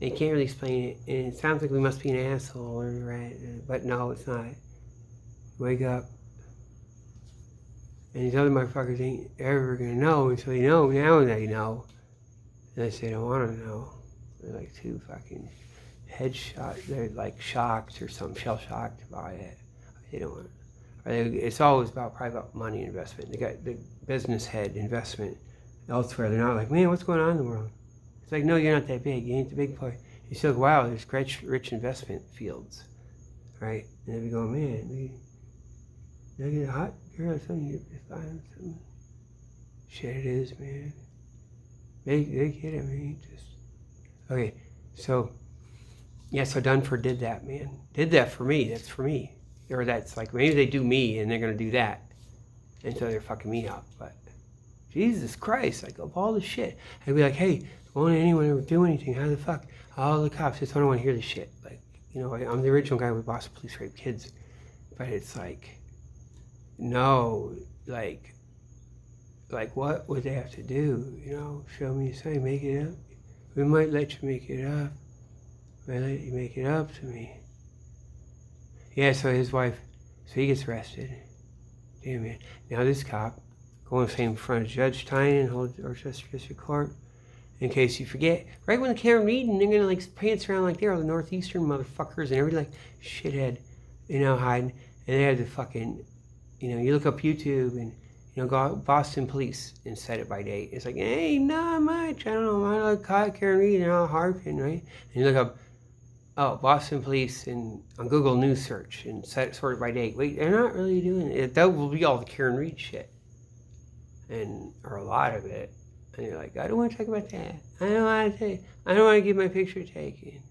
And you can't really explain it. And it sounds like we must be an asshole, or right? But no, it's not. Wake up. And these other motherfuckers ain't ever gonna know until they know. Now they know. Unless they don't want to know. They're like too fucking headshot. They're like shocked or something, shell shocked by it. They don't want. It's always probably about money investment. They got the business head investment elsewhere. They're not like, man, what's going on in the world? It's like, no, you're not that big. You ain't the big boy. You still like, wow, there's rich investment fields, right? And they'd be going, man, you get a hot girl or something, you find something. Shit, it is, man. They get it, man. Just okay. So yeah, so Dunford did that, man. Did that for me. That's for me. Or that's like, maybe they do me and they're going to do that. And so they're fucking me up. But Jesus Christ, like of all the shit. I'd be like, hey, won't anyone ever do anything? How the fuck? All the cops just don't want to hear the shit. Like, you know, I'm the original guy with Boston Police Rape Kids. But it's like, no, like what would they have to do? You know, show me something, make it up. We might let you make it up. Might let you make it up to me. Yeah, so his wife, so he gets arrested. Damn, man. Now this cop, going to say in front of Judge Tynan, hold Dorchester District Court, in case you forget, right when the camera meeting, they're going to like pants around like they're all the northeastern motherfuckers and everybody like shithead, you know, hiding. And they had the fucking, you know, you look up YouTube and, you know, go out Boston Police and set it by date. It's like, hey, not much. I don't know. I like Karen Reed and Al Harkin, right? And you look up, oh, Boston Police and on Google News search and set it sorted by date. Wait, they're not really doing it. That will be all the Karen Reed shit. Or a lot of it. And you're like, I don't want to talk about that. I don't want to give my picture taken.